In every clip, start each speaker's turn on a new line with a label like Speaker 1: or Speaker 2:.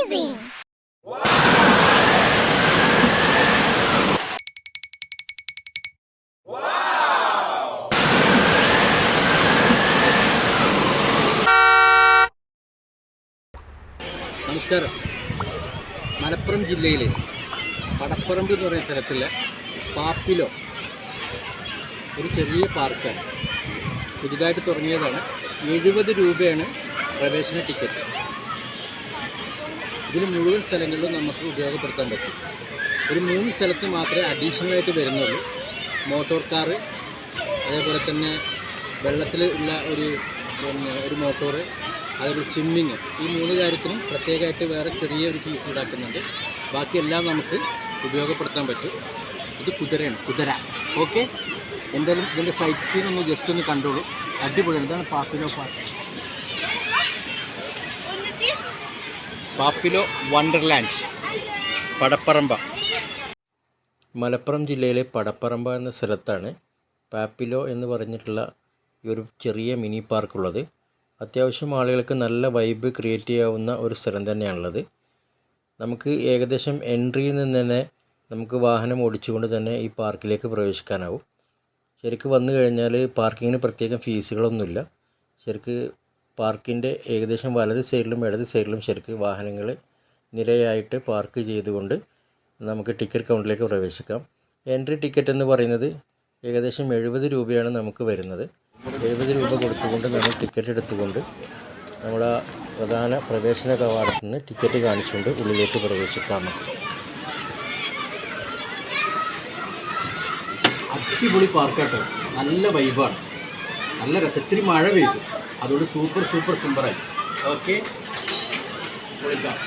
Speaker 1: amazing!
Speaker 2: നമസ്കാരം. മലപ്പുറം ജില്ലയിലെ പടപ്പറമ്പ് എന്ന് പറയുന്ന സ്ഥലത്തുള്ള പാപ്പിലോ ഒരു ചെറിയ പാർക്കാണ്. പുതുതായിട്ട് തുടങ്ങിയതാണ്. 70 രൂപയാണ് പ്രവേശന ടിക്കറ്റ്. ഇതിൽ മുഴുവൻ സ്ഥലങ്ങളിലും നമുക്ക് ഉപയോഗപ്പെടുത്താൻ പറ്റും. ഒരു 3 സ്ഥലത്ത് മാത്രമേ അഡീഷണലായിട്ട് വരുന്നുള്ളൂ. മോട്ടോർ കാറ്, അതേപോലെ തന്നെ വെള്ളത്തിൽ ഉള്ള ഒരു മോട്ടോറ്, അതേപോലെ സ്വിമ്മിങ്, ഈ 3 കാര്യത്തിനും പ്രത്യേകമായിട്ട് വേറെ ചെറിയൊരു ഫീസ് ഈടാക്കുന്നുണ്ട്. ബാക്കിയെല്ലാം നമുക്ക് ഉപയോഗപ്പെടുത്താൻ പറ്റും. ഇത് കുതിരയാണ്, കുതിര. ഓക്കെ, എന്തായാലും ഇതിൻ്റെ സൈറ്റ് സീൻ ഒന്ന് ജസ്റ്റ് ഒന്ന് കണ്ടോളൂ. അടിപൊളിയാണ്. ഇതാണ് പാപ്പിലോ പാർക്ക്, പാപ്പിലോ വണ്ടർലാൻഡ്, പടപ്പറമ്പ. മലപ്പുറം ജില്ലയിലെ പടപ്പറമ്പ എന്ന സ്ഥലത്താണ് പാപ്പിലോ എന്ന് പറഞ്ഞിട്ടുള്ള ഈ ഒരു ചെറിയ മിനി പാർക്കുള്ളത്. അത്യാവശ്യം ആളുകൾക്ക് നല്ല വൈബ് ക്രിയേറ്റ് ചെയ്യാവുന്ന ഒരു സ്ഥലം തന്നെയാണുള്ളത്. നമുക്ക് ഏകദേശം എൻട്രിയിൽ നിന്ന് തന്നെ നമുക്ക് വാഹനം ഓടിച്ചുകൊണ്ട് തന്നെ ഈ പാർക്കിലേക്ക് പ്രവേശിക്കാനാവും. ശരിക്ക് വന്നു കഴിഞ്ഞാൽ പാർക്കിങ്ങിന് പ്രത്യേകം ഫീസുകളൊന്നുമില്ല. ശരിക്ക് പാർക്കിൻ്റെ ഏകദേശം വലത് സൈഡിലും ഇടത് സൈഡിലും ശരിക്ക് വാഹനങ്ങൾ നിരയായിട്ട് പാർക്ക് ചെയ്തുകൊണ്ട് നമുക്ക് ടിക്കറ്റ് കൗണ്ടറിലേക്ക് പ്രവേശിക്കാം. എൻട്രി ടിക്കറ്റ് എന്ന് പറയുന്നത് ഏകദേശം 70 രൂപയാണ് നമുക്ക് വരുന്നത്. 70 രൂപ കൊടുത്തുകൊണ്ട് നമ്മൾ ടിക്കറ്റ് എടുത്തുകൊണ്ട് നമ്മൾ ആ പ്രധാന പ്രവേശന കവാടത്തിൽ നിന്ന് ടിക്കറ്റ് കാണിച്ചുകൊണ്ട് ഉള്ളിലേക്ക് പ്രവേശിക്കാം. അടിപൊളി പാർക്കാട്ടോ, നല്ല വൈബാണ്, നല്ല രസത്തിൽ മഴ പെയ്തു, അതുകൊണ്ട് സൂപ്പറായി. ഓക്കെ, വിളിക്കാം.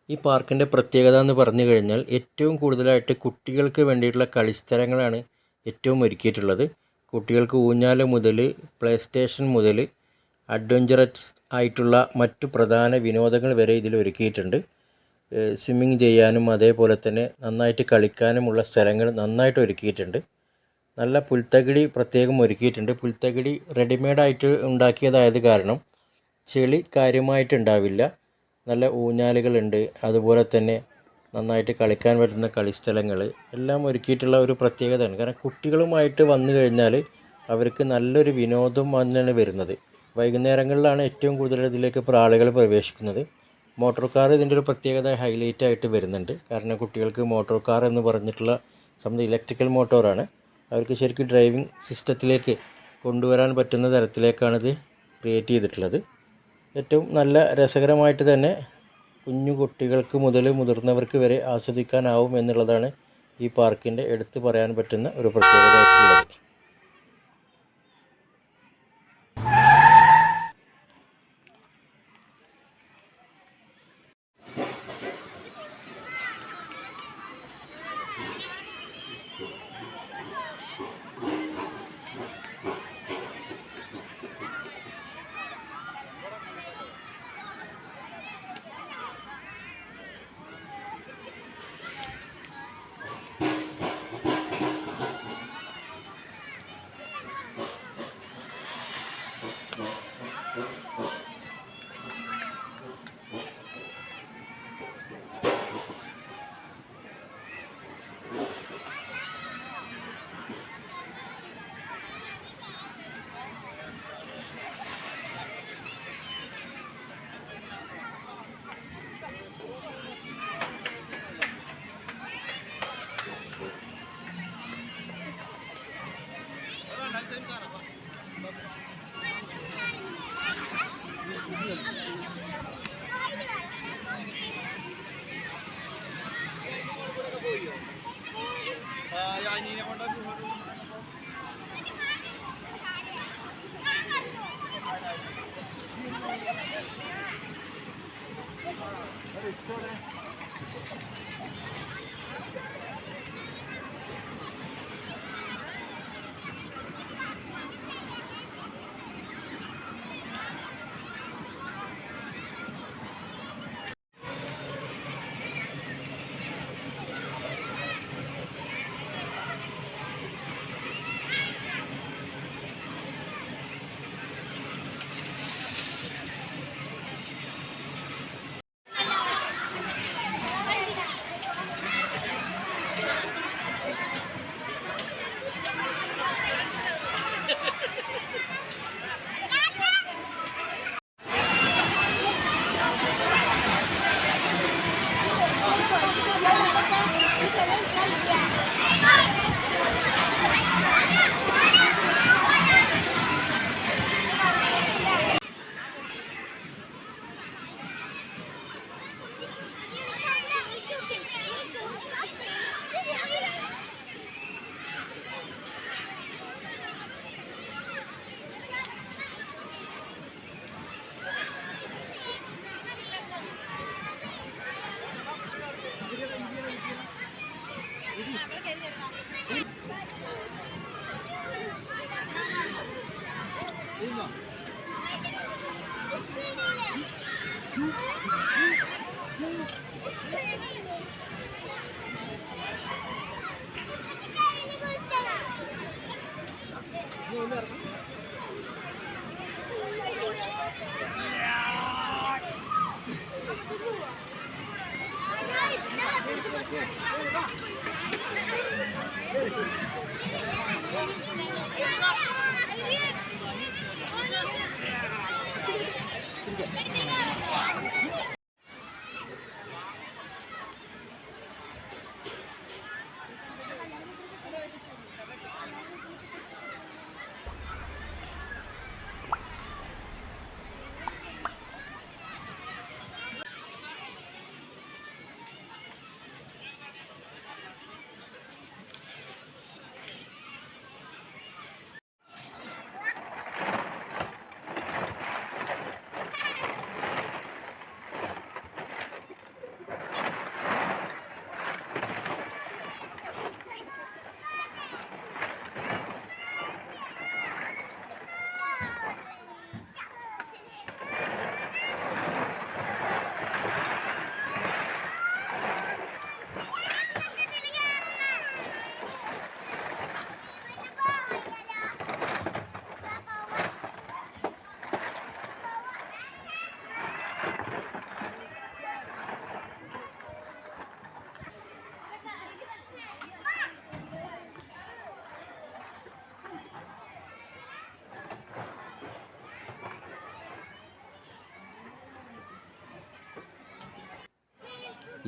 Speaker 2: ഈ പാർക്കിൻ്റെ പ്രത്യേകത എന്ന് പറഞ്ഞു കഴിഞ്ഞാൽ ഏറ്റവും കൂടുതലായിട്ട് കുട്ടികൾക്ക് വേണ്ടിയിട്ടുള്ള കളിസ്ഥലങ്ങളാണ് ഏറ്റവും ഒരുക്കിയിട്ടുള്ളത്. കുട്ടികൾക്ക് ഊഞ്ഞാല മുതൽ പ്ലേ സ്റ്റേഷൻ മുതൽ അഡ്വഞ്ചറസ് ആയിട്ടുള്ള മറ്റു പ്രധാന വിനോദങ്ങൾ വരെ ഇതിൽ ഒരുക്കിയിട്ടുണ്ട്. സ്വിമ്മിങ് ചെയ്യാനും അതേപോലെ തന്നെ നന്നായിട്ട് കളിക്കാനുമുള്ള സ്ഥലങ്ങൾ നന്നായിട്ട് ഒരുക്കിയിട്ടുണ്ട്. നല്ല പുൽത്തകിടി പ്രത്യേകം ഒരുക്കിയിട്ടുണ്ട്. പുൽത്തകിടി റെഡിമെയ്ഡായിട്ട് ഉണ്ടാക്കിയതായത് കാരണം ചെളി കാര്യമായിട്ടുണ്ടാവില്ല. നല്ല ഊഞ്ഞാലുകളുണ്ട്, അതുപോലെ തന്നെ നന്നായിട്ട് കളിക്കാൻ പറ്റുന്ന കളിസ്ഥലങ്ങൾ എല്ലാം ഒരുക്കിയിട്ടുള്ള ഒരു പ്രത്യേകതയാണ്. കാരണം കുട്ടികളുമായിട്ട് വന്നു കഴിഞ്ഞാൽ അവർക്ക് നല്ലൊരു വിനോദം തന്നെയാണ് വരുന്നത്. വൈകുന്നേരങ്ങളിലാണ് ഏറ്റവും കൂടുതൽ ഇതിലേക്ക് ആളുകൾ പ്രവേശിക്കുന്നത്. മോട്ടോർ കാർ ഇതിൻ്റെ ഒരു പ്രത്യേകത ഹൈലൈറ്റ് ആയിട്ട് വരുന്നുണ്ട്. കാരണം കുട്ടികൾക്ക് മോട്ടോർ കാർ എന്ന് പറഞ്ഞിട്ടുള്ള സംബന്ധം ഇലക്ട്രിക്കൽ മോട്ടോറാണ്. അവർക്ക് ശരിക്കും ഡ്രൈവിംഗ് സിസ്റ്റത്തിലേക്ക് കൊണ്ടുവരാൻ പറ്റുന്ന തരത്തിലേക്കാണിത് ക്രിയേറ്റ് ചെയ്തിട്ടുള്ളത്. ഏറ്റവും നല്ല രസകരമായിട്ട് തന്നെ കുഞ്ഞു കുട്ടികൾക്ക് മുതൽ മുതിർന്നവർക്ക് വരെ ആസ്വദിക്കാനാവും എന്നുള്ളതാണ് ഈ പാർക്കിൻ്റെ എടുത്തു പറയാൻ പറ്റുന്ന ഒരു പ്രത്യേകതയായിട്ടുള്ളത്.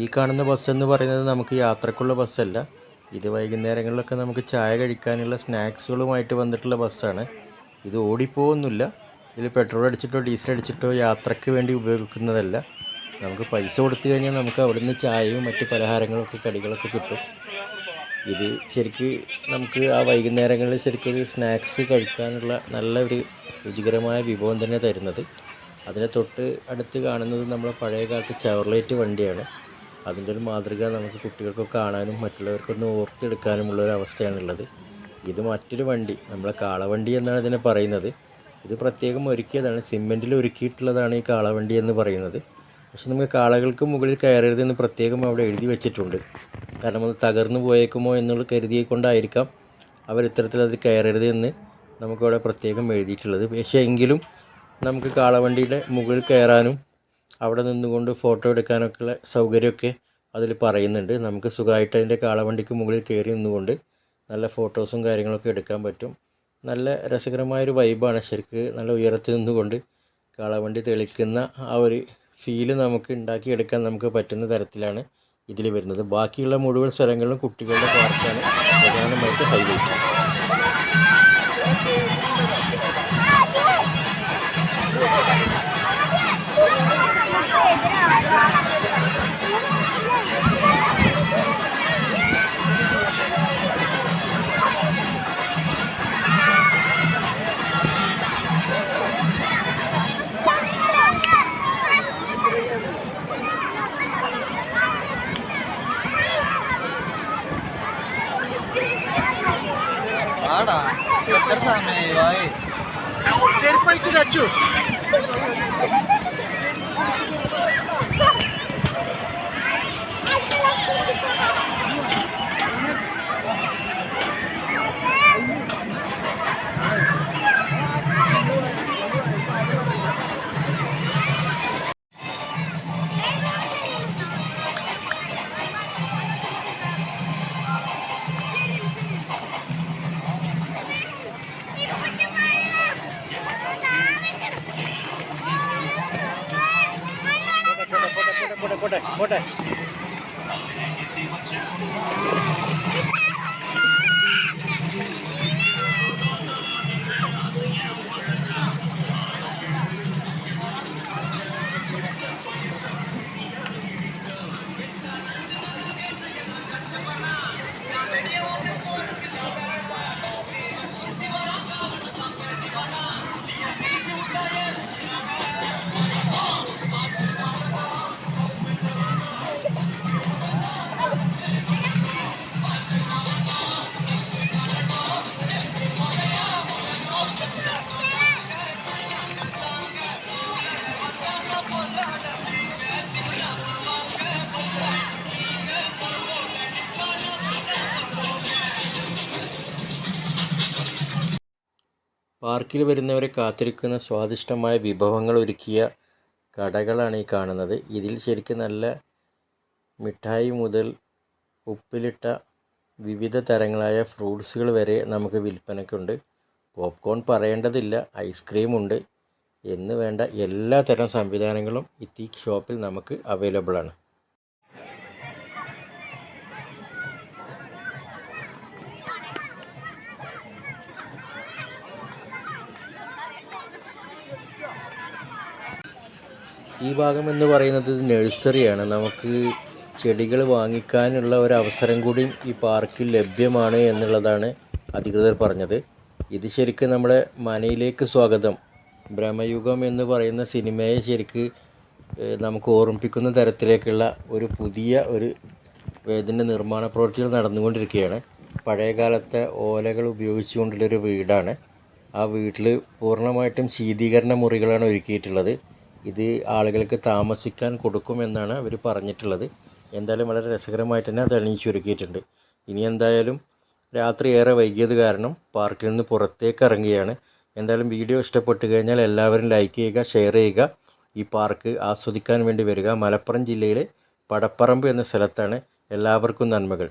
Speaker 2: ഈ കാണുന്ന ബസ് എന്ന് പറയുന്നത് നമുക്ക് യാത്രക്കുള്ള ബസ്സല്ല. ഇത് വൈകുന്നേരങ്ങളിലൊക്കെ നമുക്ക് ചായ കഴിക്കാനുള്ള സ്നാക്സുകളുമായിട്ട് വന്നിട്ടുള്ള ബസ്സാണ്. ഇത് ഓടിപ്പോകുന്നില്ല. ഇതിൽ പെട്രോൾ അടിച്ചിട്ടോ ഡീസൽ അടിച്ചിട്ടോ യാത്രയ്ക്ക് വേണ്ടി ഉപയോഗിക്കുന്നതല്ല. നമുക്ക് പൈസ കൊടുത്തു കഴിഞ്ഞാൽ നമുക്ക് അവിടുന്ന് ചായയും മറ്റ് പലഹാരങ്ങളൊക്കെ കടികളൊക്കെ കിട്ടും. ഇത് ശരിക്ക് നമുക്ക് ആ വൈകുന്നേരങ്ങളിൽ ശരിക്കൊരു സ്നാക്സ് കഴിക്കാനുള്ള നല്ലൊരു രുചികരമായ വിഭവം തന്നെ തരുന്നത്. അതിനെ തൊട്ട് അടുത്ത് കാണുന്നത് നമ്മുടെ പഴയ കാലത്തെ ചവർലേറ്റ് വണ്ടിയാണ്. അതിൻ്റെ ഒരു മാതൃക നമുക്ക് കുട്ടികൾക്കൊക്കെ കാണാനും മറ്റുള്ളവർക്കൊന്ന് ഓർത്തെടുക്കാനുമുള്ളൊരു അവസ്ഥയാണുള്ളത്. ഇത് മറ്റൊരു വണ്ടി, നമ്മളെ കാളവണ്ടി എന്നാണ് ഇതിനെ പറയുന്നത്. ഇത് പ്രത്യേകം ഒരുക്കിയതാണ്, സിമെൻറ്റിൽ ഒരുക്കിയിട്ടുള്ളതാണ് ഈ കാളവണ്ടി എന്ന് പറയുന്നത്. പക്ഷെ നമുക്ക് കാളകൾക്ക് മുകളിൽ കയറരുതെന്ന് പ്രത്യേകം അവിടെ എഴുതി വെച്ചിട്ടുണ്ട്. കാരണം അത് തകർന്നു പോയേക്കുമോ എന്നുള്ള കരുതിയെ കൊണ്ടായിരിക്കാം അവർ ഇത്തരത്തിലത് കയറരുത് എന്ന് നമുക്കവിടെ പ്രത്യേകം എഴുതിയിട്ടുള്ളത്. പക്ഷേ എങ്കിലും നമുക്ക് കാളവണ്ടിയുടെ മുകളിൽ കയറാനും അവിടെ നിന്നുകൊണ്ട് ഫോട്ടോ എടുക്കാനൊക്കെയുള്ള സൗകര്യമൊക്കെ അതിൽ പറയുന്നുണ്ട്. നമുക്ക് സുഖമായിട്ട് അതിൻ്റെ കാളവണ്ടിക്ക് മുകളിൽ കയറി നിന്നുകൊണ്ട് നല്ല ഫോട്ടോസും കാര്യങ്ങളൊക്കെ എടുക്കാൻ പറ്റും. നല്ല രസകരമായൊരു വൈബാണ്. ശരിക്ക് നല്ല ഉയരത്തിൽ നിന്നുകൊണ്ട് കാളവണ്ടി തെളിക്കുന്ന ആ ഒരു ഫീല് നമുക്ക് ഉണ്ടാക്കിയെടുക്കാൻ നമുക്ക് പറ്റുന്ന തരത്തിലാണ് ഇതിൽ വരുന്നത്. ബാക്കിയുള്ള മുഴുവൻ സ്ഥലങ്ങളിലും കുട്ടികളുടെ പാർക്കാണ് പ്രധാനമായിട്ട് ഹൈലൈറ്റ്.
Speaker 1: ചെരുപ്പഴിച്ചിട്ട് അച്ചു പോട്ടെ പോട്ടെ.
Speaker 2: പാർക്കിൽ വരുന്നവരെ കാത്തിരിക്കുന്ന സ്വാദിഷ്ടമായ വിഭവങ്ങൾ ഒരുക്കിയ കടകളാണ് ഈ കാണുന്നത്. ഇതിൽ ശരിക്കും നല്ല മിഠായി മുതൽ ഉപ്പിലിട്ട വിവിധ തരങ്ങളായ ഫ്രൂട്ട്സുകൾ വരെ നമുക്ക് വിൽപ്പനയ്ക്കുണ്ട്. പോപ്കോൺ പറയേണ്ടതില്ല, ഐസ്ക്രീം ഉണ്ട് എന്ന് വേണ്ട എല്ലാ തരം സംവിധാനങ്ങളും ഈ ഷോപ്പിൽ നമുക്ക് അവൈലബിൾ ആണ്. ഈ ഭാഗം എന്ന് പറയുന്നത് നഴ്സറിയാണ്. നമുക്ക് ചെടികൾ വാങ്ങിക്കാനുള്ള ഒരു അവസരം കൂടി ഈ പാർക്കിൽ ലഭ്യമാണ് എന്നുള്ളതാണ് അധികൃതർ പറഞ്ഞത്. ഇത് ശരിക്കും നമ്മുടെ മനയിലേക്ക് സ്വാഗതം, ഭ്രമയുഗം എന്ന് പറയുന്ന സിനിമയെ ശരിക്ക് നമുക്ക് ഓർമ്മിപ്പിക്കുന്ന തരത്തിലേക്കുള്ള ഒരു പുതിയ ഇതിൻ്റെ നിർമ്മാണ പ്രവൃത്തികൾ നടന്നുകൊണ്ടിരിക്കുകയാണ്. പഴയകാലത്തെ ഓലകൾ ഉപയോഗിച്ചുകൊണ്ടുള്ളൊരു വീടാണ്. ആ വീട്ടിൽ പൂർണ്ണമായിട്ടും ശീതീകരണ മുറികളാണ് ഒരുക്കിയിട്ടുള്ളത്. ഇത് ആളുകൾക്ക് താമസിക്കാൻ കൊടുക്കുമെന്നാണ് അവർ പറഞ്ഞിട്ടുള്ളത്. എന്തായാലും വളരെ രസകരമായിട്ട് തന്നെ അത് അണിയിച്ചൊരുക്കിയിട്ടുണ്ട്. ഇനി എന്തായാലും രാത്രി ഏറെ വൈകിയത് കാരണം പാർക്കിൽ നിന്ന് പുറത്തേക്ക് ഇറങ്ങുകയാണ്. എന്തായാലും വീഡിയോ ഇഷ്ടപ്പെട്ട് കഴിഞ്ഞാൽ എല്ലാവരും ലൈക്ക് ചെയ്യുക, ഷെയർ ചെയ്യുക. ഈ പാർക്ക് ആസ്വദിക്കാൻ വേണ്ടി വരിക. മലപ്പുറം ജില്ലയിലെ പടപ്പറമ്പ് എന്ന സ്ഥലത്താണ്. എല്ലാവർക്കും നന്മകൾ.